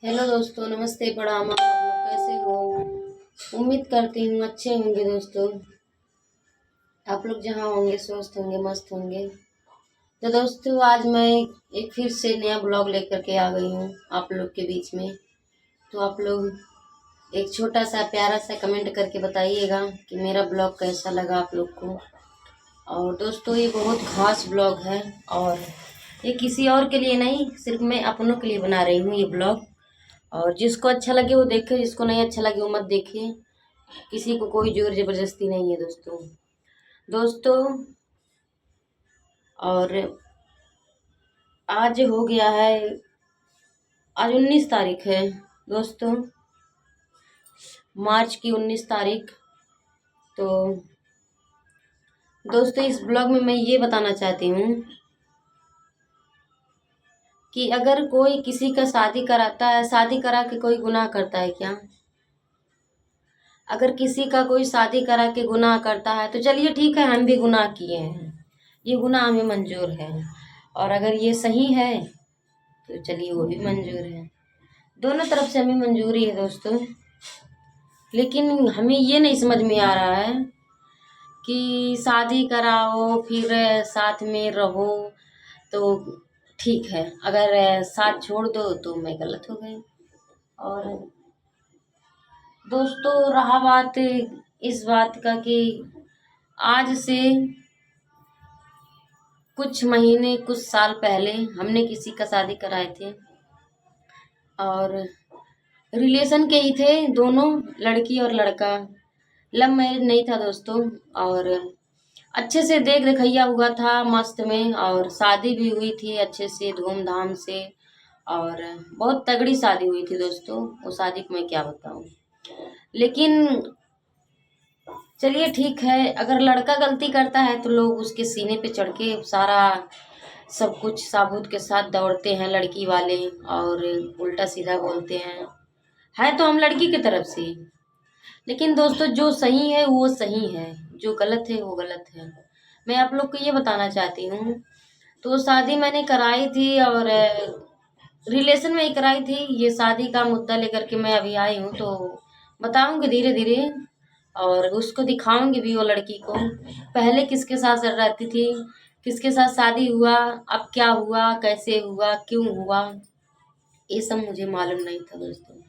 Hello दोस्तों, नमस्ते, प्रणाम। आप लोग कैसे हो? उम्मीद करती हूँ अच्छे होंगे दोस्तों। आप लोग जहाँ होंगे स्वस्थ होंगे, मस्त होंगे। तो दोस्तों, आज मैं एक फिर से नया ब्लॉग लेकर के आ गई हूँ आप लोग के बीच में। तो आप लोग एक छोटा सा प्यारा सा कमेंट करके बताइएगा कि मेरा ब्लॉग कैसा लगा आप लोग को। और दोस्तों, ये बहुत खास ब्लॉग है और ये किसी और के लिए नहीं, सिर्फ मैं अपनों के लिए बना रही हूँ ये ब्लॉग। और जिसको अच्छा लगे वो देखे, जिसको नहीं अच्छा लगे वो मत देखे। किसी को कोई जोर जबरदस्ती नहीं है दोस्तों। दोस्तों, और आज हो गया है, आज 19 तारीख है दोस्तों, मार्च की 19 तारीख। तो दोस्तों, इस ब्लॉग में मैं ये बताना चाहती हूँ कि अगर कोई किसी का शादी कराता है, शादी करा के कोई गुनाह करता है क्या? अगर किसी का कोई शादी करा के गुनाह करता है तो चलिए ठीक है, हम भी गुनाह किए हैं, ये गुनाह हमें मंजूर है। और अगर ये सही है तो चलिए वो भी मंजूर है। दोनों तरफ से हमें मंजूरी है दोस्तों। लेकिन हमें ये नहीं समझ में आ रहा है कि शादी कराओ फिर साथ में रहो तो ठीक है, अगर साथ छोड़ दो तो मैं गलत हो गई। और दोस्तों, रहा बात इस बात का कि आज से कुछ महीने कुछ साल पहले हमने किसी का शादी कराए थे और रिलेशन के ही थे दोनों, लड़की और लड़का। लव मैरिज नहीं था दोस्तों। और अच्छे से देख रखैया हुआ था मस्त में, और शादी भी हुई थी अच्छे से धूमधाम से। और बहुत तगड़ी शादी हुई थी दोस्तों, वो शादी को मैं क्या बताऊं। लेकिन चलिए ठीक है, अगर लड़का गलती करता है तो लोग उसके सीने पे चढ़ के सारा सब कुछ साबूत के साथ दौड़ते हैं लड़की वाले, और उल्टा सीधा बोलते हैं। है तो हम लड़की की तरफ से। लेकिन दोस्तों, जो सही है वो सही है, जो गलत है वो गलत है। मैं आप लोग को ये बताना चाहती हूँ। तो शादी मैंने कराई थी और रिलेशन में ही कराई थी। ये शादी का मुद्दा लेकर के मैं अभी आई हूँ, तो बताऊंगी धीरे धीरे। और उसको दिखाऊंगी भी वो लड़की को, पहले किसके साथ रहती थी, किसके साथ शादी हुआ, अब क्या हुआ, कैसे हुआ, क्यों हुआ, ये सब मुझे मालूम नहीं था दोस्तों।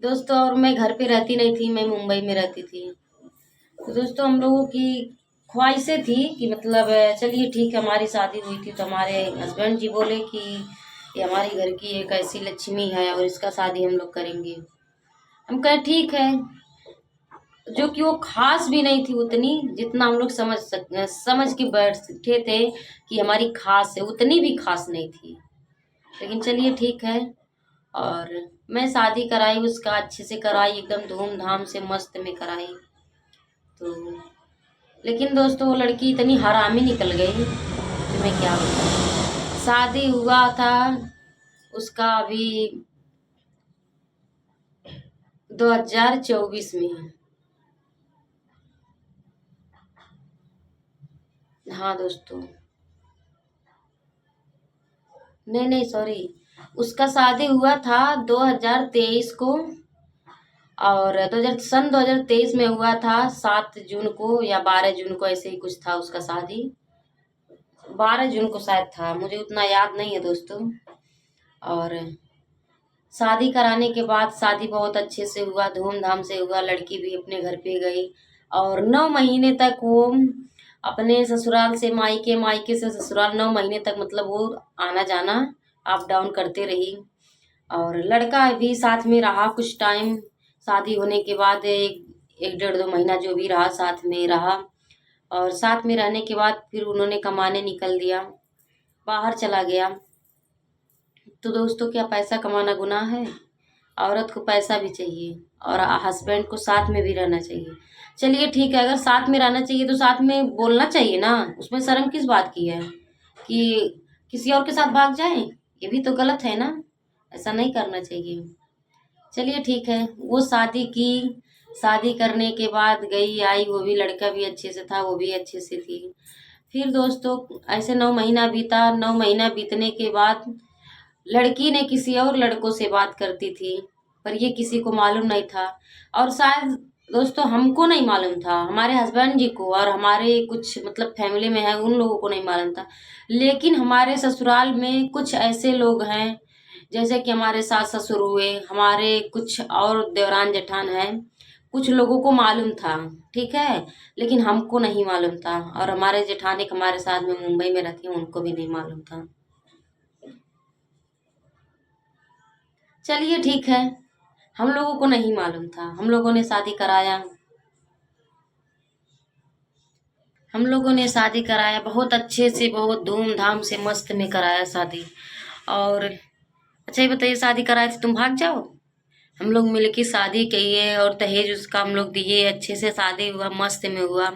दोस्तों, और मैं घर पे रहती नहीं थी, मैं मुंबई में रहती थी। तो दोस्तों, हम लोगों की ख्वाहिशें थी कि मतलब चलिए ठीक है, हमारी शादी हुई थी तो हमारे हस्बैंड जी बोले कि ये हमारी घर की एक ऐसी लक्ष्मी है और इसका शादी हम लोग करेंगे। हम कहे ठीक है, जो कि वो खास भी नहीं थी उतनी जितना हम लोग समझ के बैठे थे कि हमारी खास है, उतनी भी खास नहीं थी। लेकिन चलिए ठीक है। और मैं शादी कराई, उसका अच्छे से कराई, एकदम धूमधाम से मस्त में कराई। तो लेकिन दोस्तों, वो लड़की इतनी हरामी निकल गई कि मैं क्या बताऊँ। शादी हुआ था उसका अभी 2024 में। हाँ दोस्तों, नहीं नहीं सॉरी, उसका शादी हुआ था 2023 को। और 2023 में हुआ था, 7 जून को या 12 जून को, ऐसे ही कुछ था उसका शादी। 12 जून को शायद था, मुझे उतना याद नहीं है दोस्तों। और शादी कराने के बाद शादी बहुत अच्छे से हुआ, धूमधाम से हुआ, लड़की भी अपने घर पे गई। और 9 महीने तक वो अपने ससुराल से मायके, मायके से ससुराल, 9 महीने तक मतलब वो आना जाना अप डाउन करते रही। और लड़का भी साथ में रहा कुछ टाइम, शादी होने के बाद एक डेढ़ 2 महीना जो भी रहा साथ में रहा। और साथ में रहने के बाद फिर उन्होंने कमाने निकल दिया, बाहर चला गया। तो दोस्तों, क्या पैसा कमाना गुनाह है? औरत को पैसा भी चाहिए और हस्बैंड को साथ में भी रहना चाहिए। चलिए ठीक है, अगर साथ में रहना चाहिए तो साथ में बोलना चाहिए ना, उसमें शर्म किस बात की है कि किसी और के साथ भाग जाए? ये भी तो गलत है ना, ऐसा नहीं करना चाहिए। चलिए ठीक है, वो शादी की, शादी करने के बाद गई आई, वो भी लड़का भी अच्छे से था, वो भी अच्छे से थी। फिर दोस्तों, ऐसे 9 महीना बीता, 9 महीना बीतने के बाद लड़की ने किसी और लड़कों से बात करती थी, पर ये किसी को मालूम नहीं था। और शायद दोस्तों हमको नहीं मालूम था, हमारे हस्बैंड जी को और हमारे कुछ मतलब फैमिली में है उन लोगों को नहीं मालूम था। लेकिन हमारे ससुराल में कुछ ऐसे लोग हैं, जैसे कि हमारे सास ससुर हुए, हमारे कुछ और देवरान जेठान हैं, कुछ लोगों को मालूम था। ठीक है, लेकिन हमको नहीं मालूम था। और हमारे जेठान एक हमारे साथ में मुंबई में रहती हैं, उनको भी नहीं मालूम था। चलिए ठीक है, हम लोगों को नहीं मालूम था, हम लोगों ने शादी कराया। हम लोगों ने शादी कराया बहुत अच्छे से, बहुत धूमधाम से, मस्त में कराया शादी। और अच्छा ये बताइए, शादी कराए थे तुम भाग जाओ? हम लोग मिलके शादी किए और दहेज उसका हम लोग दिए, अच्छे से शादी हुआ, मस्त में हुआ।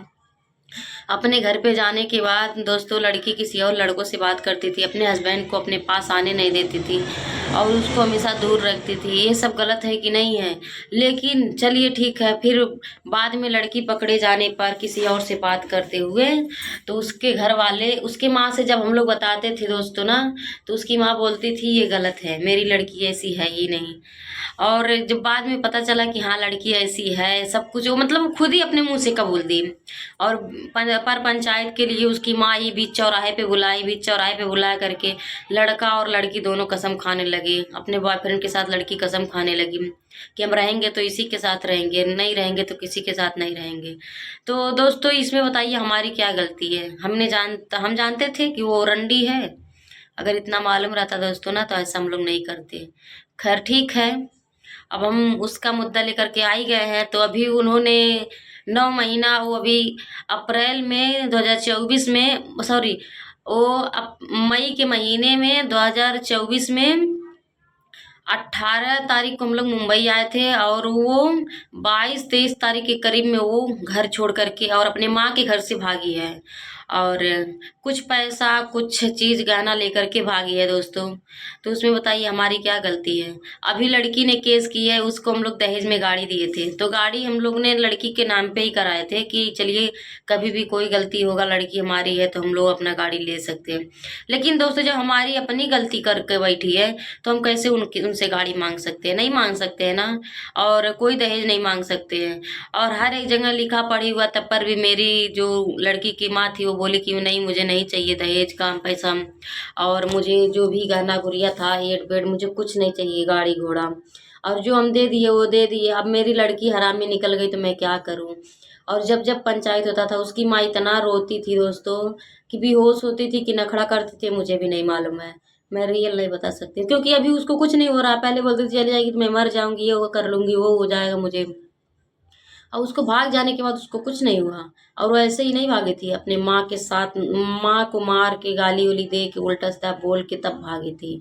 अपने घर पे जाने के बाद दोस्तों लड़की किसी और लड़कों से बात करती थी, अपने हस्बैंड को अपने पास आने नहीं देती थी और उसको हमेशा दूर रखती थी। ये सब गलत है कि नहीं है? लेकिन चलिए ठीक है, फिर बाद में लड़की पकड़े जाने पर किसी और से बात करते हुए, तो उसके घर वाले, उसके माँ से जब हम लोग बताते थे दोस्तों ना, तो उसकी माँ बोलती थी ये गलत है, मेरी लड़की ऐसी है ही नहीं। और जब बाद में पता चला कि हाँ लड़की ऐसी है, सब कुछ वो मतलब खुद ही अपने मुंह से कबूल दी। और पर पंचायत के लिए उसकी माँ ही बीच चौराहे पे बुलाई, बीच चौराहे पे बुला करके लड़का और लड़की दोनों कसम खाने लगे, अपने बॉयफ्रेंड के साथ लड़की कसम खाने लगी कि हम रहेंगे तो इसी के साथ रहेंगे, नहीं रहेंगे तो किसी के साथ नहीं रहेंगे। तो दोस्तों इसमें बताइए हमारी क्या गलती है? हम जानते थे कि वो रंडी है। अगर इतना मालूम रहता दोस्तों ना, तो ऐसा हम लोग नहीं करते। खैर ठीक है, अब हम उसका मुद्दा लेकर के आ ही गए हैं। तो अभी उन्होंने 9 महीना, वो अभी अप्रैल में 2024 में, सॉरी, वो मई के महीने में 2024 में 18 तारीख को हम लोग मुंबई आए थे। और वो 22-23 तारीख के करीब में वो घर छोड़ करके और अपने माँ के घर से भागी है। और कुछ पैसा कुछ चीज गहना लेकर के भागी है दोस्तों। तो उसमें बताइए हमारी क्या गलती है? अभी लड़की ने केस की है, उसको हम लोग दहेज में गाड़ी दिए थे, तो गाड़ी हम लोग ने लड़की के नाम पे ही कराए थे कि चलिए कभी भी कोई गलती होगा, लड़की हमारी है तो हम लोग अपना गाड़ी ले सकते हैं। लेकिन दोस्तों जब हमारी अपनी गलती करके बैठी है, तो हम कैसे उनकी उनसे गाड़ी मांग सकते हैं? नहीं मांग सकते हैं ना। और कोई दहेज नहीं मांग सकते हैं। और हर एक जगह लिखा पढ़ी हुआ, तब पर भी मेरी जो लड़की की माँ थी वो बोली कि नहीं मुझे नहीं चाहिए दहेज का पैसा, और मुझे जो भी गहना गुड़िया था, एड बेड, मुझे कुछ नहीं चाहिए, गाड़ी घोड़ा। और जो हम दे दिए वो दे दिए। अब मेरी लड़की हरामी निकल गई तो मैं क्या करूं? और जब जब पंचायत होता था उसकी माँ इतना रोती थी दोस्तों, कि बेहोश होती थी कि नखड़ा करती थी, मुझे भी नहीं मालूम है। मैं रियल नहीं बता सकती क्योंकि अभी उसको कुछ नहीं हो रहा। पहले बोलती थी चली जाएगी तो मैं मर जाऊंगी, ये वो कर लूंगी, वो हो जाएगा मुझे। और उसको भाग जाने के बाद उसको कुछ नहीं हुआ। और वो ऐसे ही नहीं भागी थी, अपने माँ के साथ माँ को मार के गाली उली दे के उल्टा सीधा बोल के तब भागी थी।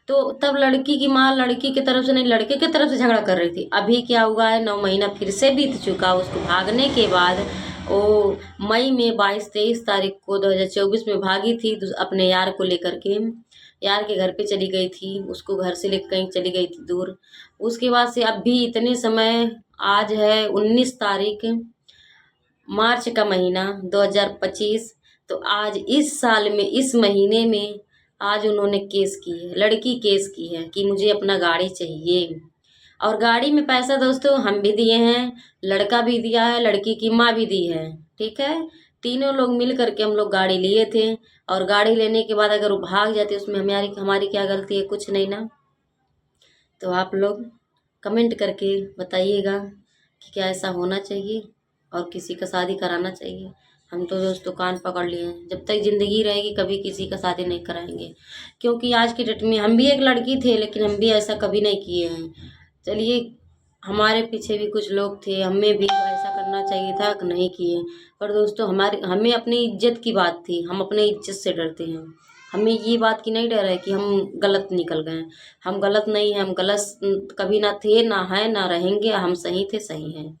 तो तब लड़की की माँ लड़की की तरफ से नहीं, लड़के की तरफ से झगड़ा कर रही थी। अभी क्या हुआ है, 9 महीना फिर से बीत चुका उसको भागने के बाद। वो मई में 22-23 तारीख को 2024 में भागी थी अपने यार को लेकर के। यार के घर पे चली गई थी, उसको घर से लेकर कहीं चली गई थी दूर। उसके बाद से अब भी इतने समय, आज है 19 तारीख, मार्च का महीना 2025। तो आज इस साल में इस महीने में आज उन्होंने केस की है, लड़की केस की है कि मुझे अपना गाड़ी चाहिए। और गाड़ी में पैसा दोस्तों हम भी दिए हैं, लड़का भी दिया है, लड़की की माँ भी दी है। ठीक है, तीनों लोग मिल करके हम लोग गाड़ी लिए थे। और गाड़ी लेने के बाद अगर वो भाग जाते उसमें हमारी हमारी क्या गलती है? कुछ नहीं ना। तो आप लोग कमेंट करके बताइएगा कि क्या ऐसा होना चाहिए और किसी का शादी कराना चाहिए। हम तो दोस्तों कान पकड़ लिए हैं, जब तक ज़िंदगी रहेगी कभी किसी का शादी नहीं कराएंगे। क्योंकि आज की डेट में हम भी एक लड़की थे, लेकिन हम भी ऐसा कभी नहीं किए हैं। चलिए, हमारे पीछे भी कुछ लोग थे, हमें भी ऐसा करना चाहिए था कि नहीं किए। पर दोस्तों हमारे हमें अपनी इज्जत की बात थी, हम अपने इज्जत से डरते हैं। हमें ये बात की नहीं डर है कि हम गलत निकल गए। हम गलत नहीं हैं, हम गलत कभी ना थे, ना हैं, ना रहेंगे। हम सही थे, सही हैं।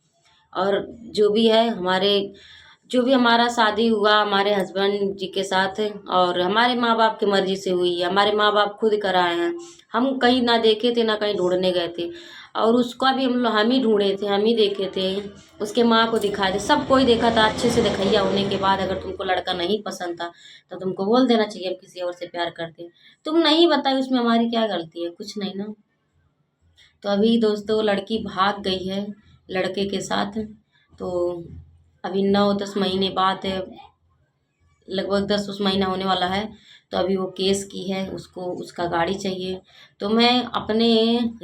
और जो भी है, हमारे जो भी हमारा शादी हुआ हमारे हस्बैंड जी के साथ, और हमारे माँ बाप की मर्जी से हुई है, हमारे माँ बाप खुद कराए हैं। हम कहीं ना देखे थे ना कहीं ढूंढने गए थे, और उसका भी हम ही ढूंढे थे, हम ही देखे थे, उसके माँ को दिखाए थे, सब कोई देखा था। अच्छे से दिखैया होने के बाद अगर तुमको लड़का नहीं पसंद था तो तुमको बोल देना चाहिए हम किसी और से प्यार करते हैं। तुम नहीं बताई, उसमें हमारी क्या गलती है? कुछ नहीं ना। तो अभी दोस्तों लड़की भाग गई है लड़के के साथ। तो अभी 9-10 महीने बाद है, लगभग 10 महीना होने वाला है। तो अभी वो केस की है, उसको उसका गाड़ी चाहिए। तो मैं अपने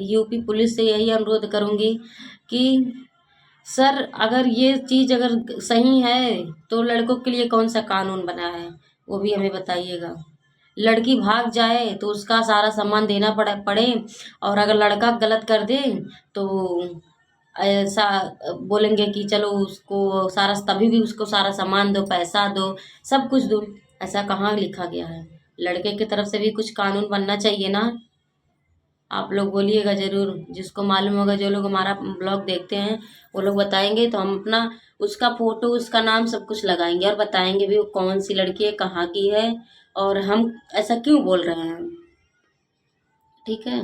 यूपी पुलिस से यही अनुरोध करूँगी कि सर, अगर ये चीज़ अगर सही है तो लड़कों के लिए कौन सा कानून बना है वो भी हमें बताइएगा। लड़की भाग जाए तो उसका सारा सामान देना पड़े, और अगर लड़का गलत कर दे तो ऐसा बोलेंगे कि चलो उसको सारा, तभी भी उसको सारा सामान दो, पैसा दो, सब कुछ दो। ऐसा कहाँ लिखा गया है? लड़के की तरफ से भी कुछ कानून बनना चाहिए ना। आप लोग बोलिएगा ज़रूर, जिसको मालूम होगा, जो लोग हमारा ब्लॉग देखते हैं वो लोग बताएंगे तो हम अपना उसका फोटो, उसका नाम, सब कुछ लगाएंगे और बताएंगे भी वो कौन सी लड़की है, कहाँ की है, और हम ऐसा क्यों बोल रहे हैं। ठीक है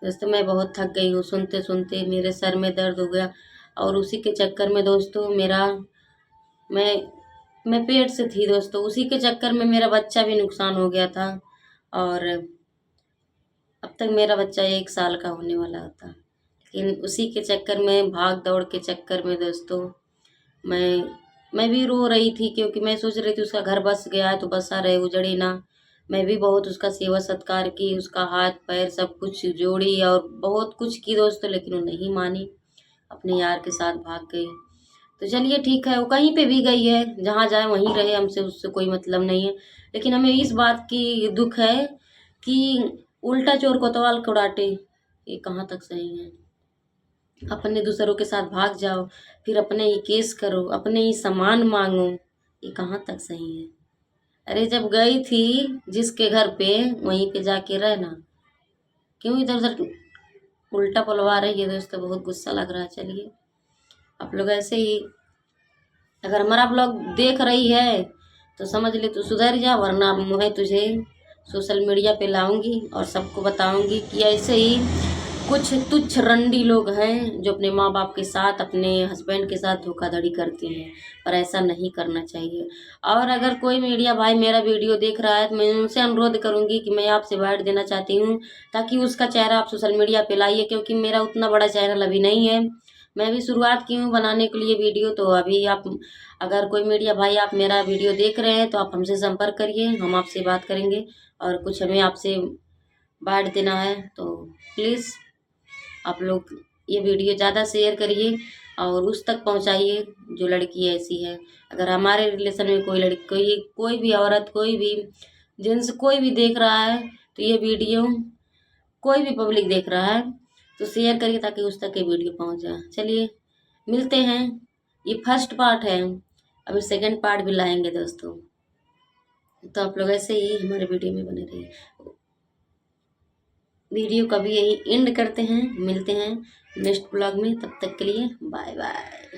दोस्तों, मैं बहुत थक गई हूँ, सुनते सुनते मेरे सर में दर्द हो गया। और उसी के चक्कर में दोस्तों मेरा, मैं मैं पेट से थी दोस्तों, उसी के चक्कर में मेरा बच्चा भी नुकसान हो गया था। और अब तक मेरा बच्चा 1 साल का होने वाला था, लेकिन उसी के चक्कर में, भाग दौड़ के चक्कर में दोस्तों, मैं भी रो रही थी, क्योंकि मैं सोच रही थी उसका घर बस गया है तो बसा रहे, उजड़े ना। मैं भी बहुत उसका सेवा सत्कार की, उसका हाथ पैर सब कुछ जोड़ी और बहुत कुछ की दोस्तों, लेकिन वो नहीं मानी, अपने यार के साथ भाग गई। तो चलिए ठीक है, वो कहीं पे भी गई है, जहाँ जाए वहीं रहे, हमसे उससे कोई मतलब नहीं है। लेकिन हमें इस बात की दुख है कि उल्टा चोर कोतवाल को डांटे, ये कहाँ तक सही है? अपने दूसरों के साथ भाग जाओ, फिर अपने ही केस करो, अपने ही सामान मांगो, ये कहाँ तक सही है? अरे जब गई थी जिसके घर पे, वहीं पे जाके रहना, क्यों इधर उधर उल्टा पुलवा रही है दोस्तों? बहुत गुस्सा लग रहा है। चलिए, आप लोग ऐसे ही अगर हमारा ब्लॉग देख रही है तो समझ ले तू सुधर जा, वरना मैं तुझे सोशल मीडिया पे लाऊंगी और सबको बताऊंगी कि ऐसे ही कुछ तुच्छ रंडी लोग हैं जो अपने माँ बाप के साथ, अपने हस्बैंड के साथ धोखाधड़ी करते हैं, पर ऐसा नहीं करना चाहिए। और अगर कोई मीडिया भाई मेरा वीडियो देख रहा है तो मैं उनसे अनुरोध करूंगी कि मैं आपसे बाइट देना चाहती हूँ, ताकि उसका चेहरा आप सोशल मीडिया पे लाइए, क्योंकि मेरा उतना बड़ा चैनल अभी नहीं है, मैं भी शुरुआत की हूँ बनाने के लिए वीडियो। तो अभी आप, अगर कोई मीडिया भाई आप मेरा वीडियो देख रहे हैं तो आप हमसे संपर्क करिए, हम आपसे बात करेंगे, और कुछ हमें आपसे बांट देना है तो प्लीज़ आप लोग ये वीडियो ज़्यादा शेयर करिए और उस तक पहुंचाइए जो लड़की ऐसी है। अगर हमारे रिलेशन में कोई लड़की, कोई भी औरत, कोई भी जेंट्स, कोई भी देख रहा है तो ये वीडियो कोई भी पब्लिक देख रहा है तो शेयर करिए, ताकि उस तक ये वीडियो पहुंच जाए। चलिए मिलते हैं, ये फर्स्ट पार्ट है, अभी सेकंड पार्ट भी लाएंगे दोस्तों। तो आप लोग ऐसे ही हमारे वीडियो में बने रहिए। वीडियो कभी यही एंड करते हैं, मिलते हैं नेक्स्ट ब्लॉग में, तब तक के लिए बाय बाय।